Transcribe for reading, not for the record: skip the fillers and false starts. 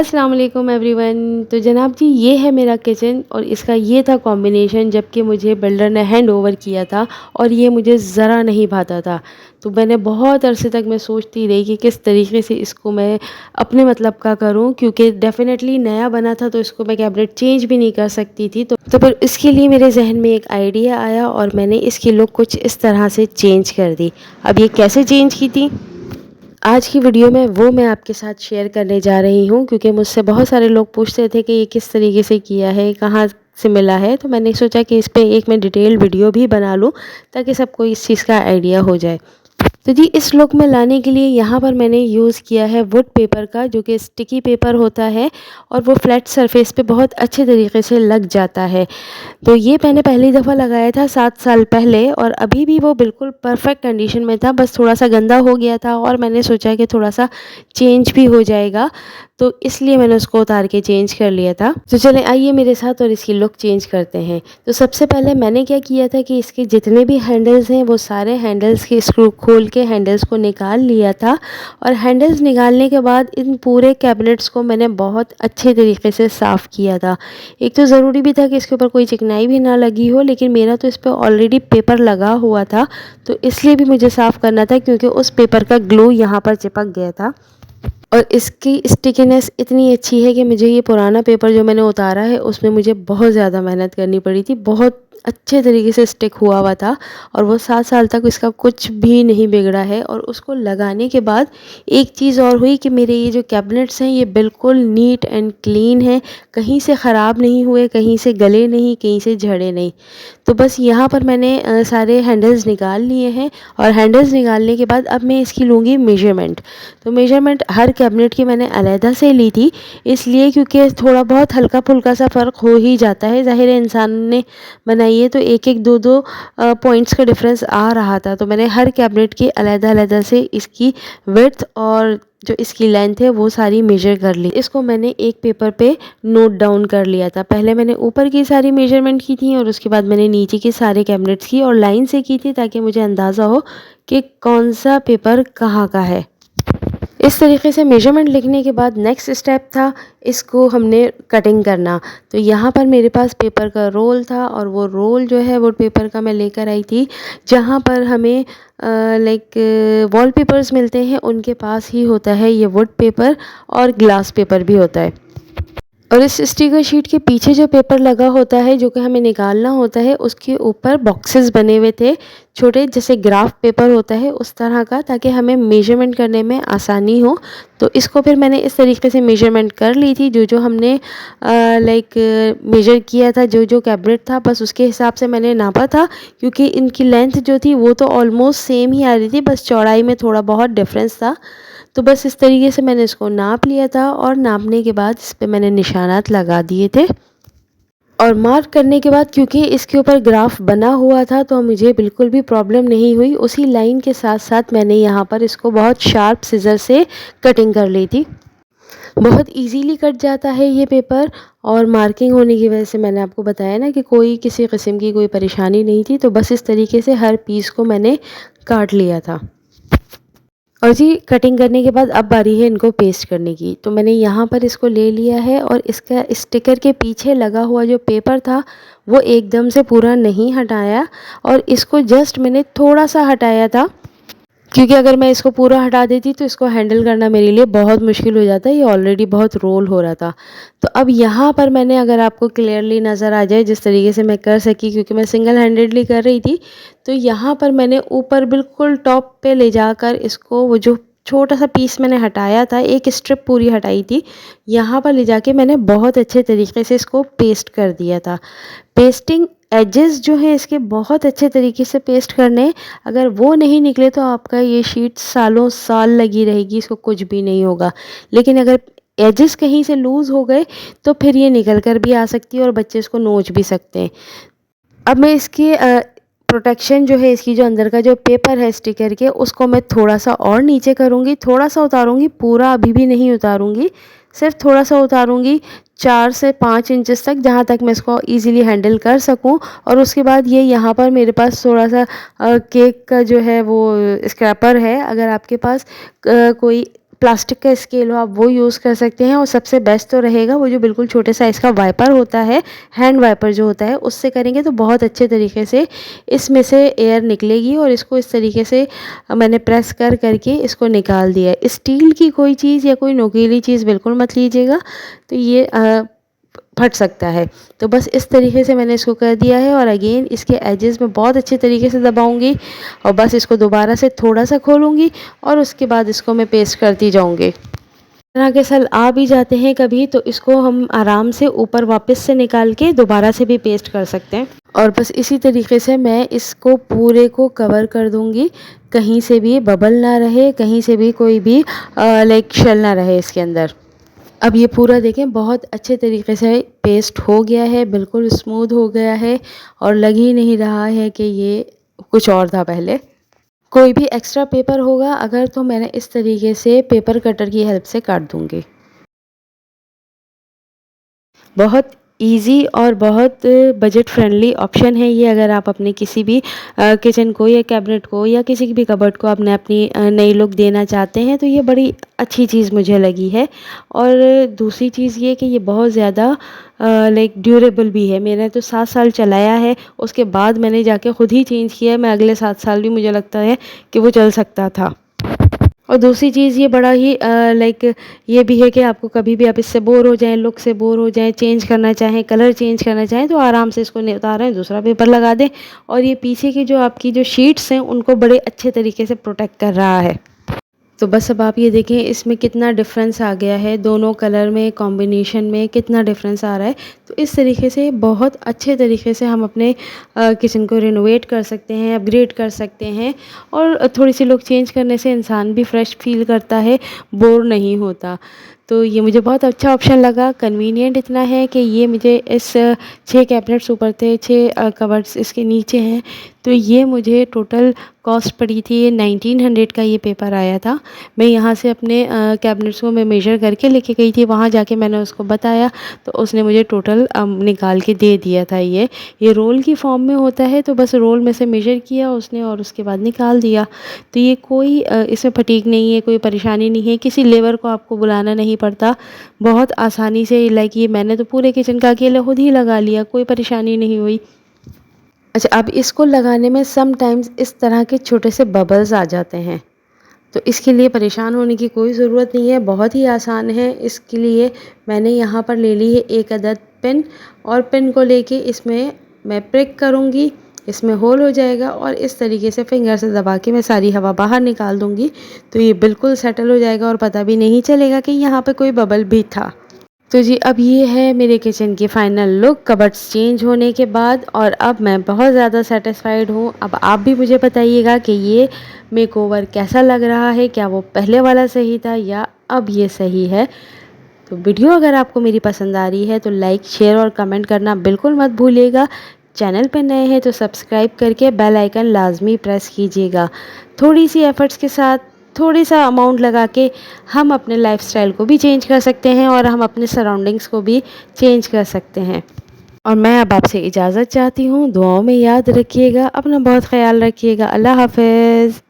अस्सलाम वालेकुम एवरीवन। तो जनाब जी, ये है मेरा किचन और इसका ये था कॉम्बिनेशन जबकि मुझे बिल्डर ने हैंड ओवर किया था और ये मुझे ज़रा नहीं भाता था। तो मैंने बहुत अरसे तक मैं सोचती रही कि किस तरीके से इसको मैं अपने मतलब का करूं, क्योंकि डेफ़िनेटली नया बना था तो इसको मैं कैबिनेट चेंज भी नहीं कर सकती थी। तो फिर इसके लिए मेरे जहन में एक आइडिया आया और मैंने इसकी लुक कुछ इस तरह से चेंज कर दी। अब ये कैसे चेंज की थी, आज की वीडियो में वो मैं आपके साथ शेयर करने जा रही हूँ, क्योंकि मुझसे बहुत सारे लोग पूछते थे कि ये किस तरीके से किया है, कहाँ से मिला है। तो मैंने सोचा कि इस पे एक मैं डिटेल वीडियो भी बना लूँ ताकि सबको इस चीज़ का आइडिया हो जाए। तो जी, इस लुक में लाने के लिए यहाँ पर मैंने यूज़ किया है वुड पेपर का, जो कि स्टिकी पेपर होता है और वो फ्लैट सरफेस पे बहुत अच्छे तरीके से लग जाता है। तो ये मैंने पहली दफ़ा लगाया था 7 साल पहले और अभी भी वो बिल्कुल परफेक्ट कंडीशन में था, बस थोड़ा-सा गंदा हो गया था और मैंने सोचा कि थोड़ा-सा चेंज भी हो जाएगा, तो इसलिए मैंने उसको उतार के चेंज कर लिया था। तो चलें, आइए मेरे साथ और इसकी लुक चेंज करते हैं। तो सबसे पहले मैंने क्या किया था कि इसके जितने भी हैंडल्स हैं वो सारे हैंडल्स के स्क्रू खोल के हैंडल्स को निकाल लिया था और हैंडल्स निकालने के बाद इन पूरे कैबिनेट्स को मैंने बहुत अच्छे तरीके से साफ़ किया था। एक तो ज़रूरी भी था कि इसके ऊपर कोई चिकनाई भी ना लगी हो, लेकिन मेरा तो इस पे ऑलरेडी पेपर लगा हुआ था, तो इसलिए भी मुझे साफ़ करना था क्योंकि उस पेपर का ग्लू यहाँ पर चिपक गया था। और इसकी स्टिकीनेस इतनी अच्छी है कि मुझे ये पुराना पेपर जो मैंने उतारा है उसमें मुझे बहुत ज़्यादा मेहनत करनी पड़ी थी। बहुत अच्छे तरीके से स्टिक हुआ हुआ था और वो 7 साल तक इसका कुछ भी नहीं बिगड़ा है। और उसको लगाने के बाद एक चीज़ और हुई कि मेरे ये जो कैबिनेट्स हैं ये बिल्कुल नीट एंड क्लीन है, कहीं से ख़राब नहीं हुए, कहीं से गले नहीं, कहीं से झड़े नहीं। तो बस यहाँ पर मैंने सारे हैंडल्स निकाल लिए हैं और हैंडल्स निकालने के बाद अब मैं इसकी लूँगी मेजरमेंट। तो मेजरमेंट हर कैबिनेट की मैंने अलहदा से ली थी, इसलिए क्योंकि थोड़ा बहुत हल्का फुल्का सा फ़र्क हो ही जाता है। ज़ाहिर है इंसान ने बनाई है तो एक एक दो दो पॉइंट्स का डिफरेंस आ रहा था, तो मैंने हर कैबिनेट की अलहदा अलहदा से इसकी विड्थ और जो इसकी लेंथ है वो सारी मेजर कर ली। इसको मैंने एक पेपर पे नोट डाउन कर लिया था। पहले मैंने ऊपर की सारी मेजरमेंट की थी और उसके बाद मैंने नीचे के सारे कैबिनेट्स की और लाइन से की थी, ताकि मुझे अंदाज़ा हो कि कौन सा पेपर कहाँ का है। इस तरीके से मेजरमेंट लिखने के बाद नेक्स्ट स्टेप था इसको हमने कटिंग करना। तो यहाँ पर मेरे पास पेपर का रोल था और वो रोल जो है वो पेपर का मैं लेकर आई थी, जहाँ पर हमें लाइक वॉलपेपर्स मिलते हैं उनके पास ही होता है ये वुड पेपर और ग्लास पेपर भी होता है। और इस स्टिकर शीट के पीछे जो पेपर लगा होता है जो कि हमें निकालना होता है, उसके ऊपर बॉक्सेस बने हुए थे छोटे, जैसे ग्राफ पेपर होता है उस तरह का, ताकि हमें मेजरमेंट करने में आसानी हो। तो इसको फिर मैंने इस तरीके से मेजरमेंट कर ली थी, जो जो हमने लाइक मेजर किया था, जो जो कैबिनेट था बस उसके हिसाब से मैंने नापा था, क्योंकि इनकी लेंथ जो थी वो तो ऑलमोस्ट सेम ही आ रही थी, बस चौड़ाई में थोड़ा बहुत डिफरेंस था। तो बस इस तरीके से मैंने इसको नाप लिया था और नापने के बाद इस पे मैंने निशानात लगा दिए थे। और मार्क करने के बाद क्योंकि इसके ऊपर ग्राफ बना हुआ था तो मुझे बिल्कुल भी प्रॉब्लम नहीं हुई। उसी लाइन के साथ साथ मैंने यहाँ पर इसको बहुत शार्प सिज़र से कटिंग कर ली थी। बहुत इजीली कट जाता है ये पेपर और मार्किंग होने की वजह से मैंने आपको बताया ना कि कोई किसी किस्म की कोई परेशानी नहीं थी। तो बस इस तरीके से हर पीस को मैंने काट लिया था। और जी, कटिंग करने के बाद अब बारी है इनको पेस्ट करने की। तो मैंने यहाँ पर इसको ले लिया है और इसका स्टिकर के पीछे लगा हुआ जो पेपर था वो एकदम से पूरा नहीं हटाया और इसको जस्ट मैंने थोड़ा सा हटाया था, क्योंकि अगर मैं इसको पूरा हटा देती तो इसको हैंडल करना मेरे लिए बहुत मुश्किल हो जाता। ये ऑलरेडी बहुत रोल हो रहा था। तो अब यहाँ पर मैंने, अगर आपको क्लियरली नज़र आ जाए जिस तरीके से मैं कर सकी, क्योंकि मैं सिंगल हैंडेडली कर रही थी, तो यहाँ पर मैंने ऊपर बिल्कुल टॉप पे ले जाकर इसको, वो जो छोटा सा पीस मैंने हटाया था, एक स्ट्रिप पूरी हटाई थी, यहाँ पर ले जाके मैंने बहुत अच्छे तरीके से इसको पेस्ट कर दिया था। पेस्टिंग एजेस जो हैं इसके बहुत अच्छे तरीके से पेस्ट करने हैं। अगर वो नहीं निकले तो आपका ये शीट सालों साल लगी रहेगी, इसको कुछ भी नहीं होगा। लेकिन अगर एजेस कहीं से लूज़ हो गए तो फिर ये निकल कर भी आ सकती है और बच्चे इसको नोच भी सकते हैं। अब मैं इसकी प्रोटेक्शन जो है, इसकी जो अंदर का जो पेपर है स्टिकर के, उसको मैं थोड़ा सा और नीचे करूँगी, थोड़ा सा उतारूँगी, पूरा अभी भी नहीं उतारूँगी, सिर्फ थोड़ा सा उतारूँगी 4 से 5 इंचेस तक, जहाँ तक मैं इसको इजीली हैंडल कर सकूँ। और उसके बाद ये यहाँ पर मेरे पास थोड़ा सा केक का जो है वो स्क्रैपर है, अगर आपके पास कोई प्लास्टिक का स्केल हो आप वो यूज़ कर सकते हैं, और सबसे बेस्ट तो रहेगा वो जो बिल्कुल छोटे साइज़ का वाइपर होता है, हैंड वाइपर जो होता है, उससे करेंगे तो बहुत अच्छे तरीके से इसमें से एयर निकलेगी। और इसको इस तरीके से मैंने प्रेस कर करके इसको निकाल दिया है। स्टील की कोई चीज़ या कोई नुकीली चीज़ बिल्कुल मत लीजिएगा, तो ये फट सकता है। तो बस इस तरीके से मैंने इसको कर दिया है, और अगेन इसके एजेस में बहुत अच्छे तरीके से दबाऊंगी, और बस इसको दोबारा से थोड़ा सा खोलूंगी, और उसके बाद इसको मैं पेस्ट करती जाऊंगी। तरह के सल आ भी जाते हैं कभी, तो इसको हम आराम से ऊपर वापस से निकाल के दोबारा से भी पेस्ट कर सकते हैं। और बस इसी तरीके से मैं इसको पूरे को कवर कर दूंगी, कहीं से भी बबल ना रहे, कहीं से भी कोई भी लाइक शेल ना रहे इसके अंदर। अब ये पूरा देखें बहुत अच्छे तरीके से पेस्ट हो गया है, बिल्कुल स्मूथ हो गया है, और लग ही नहीं रहा है कि ये कुछ और था पहले। कोई भी एक्स्ट्रा पेपर होगा अगर, तो मैंने इस तरीके से पेपर कटर की हेल्प से काट दूंगी। बहुत इजी और बहुत बजट फ्रेंडली ऑप्शन है ये। अगर आप अपने किसी भी किचन को या कैबिनेट को या किसी भी कबर्ड को अपने अपनी नई लुक देना चाहते हैं, तो ये बड़ी अच्छी चीज़ मुझे लगी है। और दूसरी चीज़ ये कि ये बहुत ज़्यादा लाइक ड्यूरेबल भी है। मैंने तो 7 साल चलाया है, उसके बाद मैंने जाके ख़ुद ही चेंज किया है। मैं अगले 7 साल भी मुझे लगता है कि वो चल सकता था। और दूसरी चीज़ ये बड़ा ही लाइक ये भी है कि आपको कभी भी आप इससे बोर हो जाएं, लुक से बोर हो जाएं, चेंज करना चाहें, कलर चेंज करना चाहें, तो आराम से इसको उतारें, दूसरा पेपर लगा दें, और ये पीछे की जो आपकी जो शीट्स हैं उनको बड़े अच्छे तरीके से प्रोटेक्ट कर रहा है। तो बस अब आप ये देखें इसमें कितना डिफरेंस आ गया है, दोनों कलर में कॉम्बिनेशन में कितना डिफरेंस आ रहा है। तो इस तरीके से बहुत अच्छे तरीके से हम अपने किचन को रिनोवेट कर सकते हैं, अपग्रेड कर सकते हैं, और थोड़ी सी लुक चेंज करने से इंसान भी फ्रेश फील करता है, बोर नहीं होता। तो ये मुझे बहुत अच्छा ऑप्शन लगा। कन्वीनियंट इतना है कि ये मुझे इस 6 कैबिनेट्स ऊपर थे, 6 कबर्ड्स इसके नीचे हैं, तो ये मुझे टोटल कॉस्ट पड़ी थी 1900 का ये पेपर आया था। मैं यहाँ से अपने कैबिनेट्स को मैं मेजर करके लेके गई थी, वहाँ जाके मैंने उसको बताया, तो उसने मुझे टोटल निकाल के दे दिया था। ये रोल की फॉर्म में होता है, तो बस रोल में से मेजर किया उसने और उसके बाद निकाल दिया। तो ये कोई इसमें फटीक नहीं है, कोई परेशानी नहीं है, किसी लेबर को आपको बुलाना नहीं पड़ता, बहुत आसानी से। लाइक ये मैंने तो पूरे किचन का अकेले खुद ही लगा लिया, कोई परेशानी नहीं हुई। अच्छा, अब इसको लगाने में समटाइम्स इस तरह के छोटे से बबल्स आ जाते हैं, तो इसके लिए परेशान होने की कोई ज़रूरत नहीं है, बहुत ही आसान है। इसके लिए मैंने यहाँ पर ले ली है एक अदद पेन, और पेन को लेके इसमें मैं प्रिक करूँगी, इसमें होल हो जाएगा, और इस तरीके से फिंगर से दबा के मैं सारी हवा बाहर निकाल दूँगी, तो ये बिल्कुल सेटल हो जाएगा और पता भी नहीं चलेगा कि यहाँ पे कोई बबल भी था। तो जी, अब ये है मेरे किचन की फ़ाइनल लुक कबर्ड्स चेंज होने के बाद, और अब मैं बहुत ज़्यादा सेटिस्फाइड हूँ। अब आप भी मुझे बताइएगा कि ये मेकओवर कैसा लग रहा है, क्या वो पहले वाला सही था या अब ये सही है। तो वीडियो अगर आपको मेरी पसंद आ रही है तो लाइक, शेयर और कमेंट करना बिल्कुल मत भूलिएगा। चैनल पर नए हैं तो सब्सक्राइब करके बेल आइकन लाजमी प्रेस कीजिएगा। थोड़ी सी एफ़र्ट्स के साथ, थोड़ी सा अमाउंट लगा के हम अपने लाइफस्टाइल को भी चेंज कर सकते हैं, और हम अपने सराउंडिंग्स को भी चेंज कर सकते हैं। और मैं अब आपसे इजाज़त चाहती हूँ। दुआओं में याद रखिएगा, अपना बहुत ख्याल रखिएगा। अल्लाह हाफ़िज़।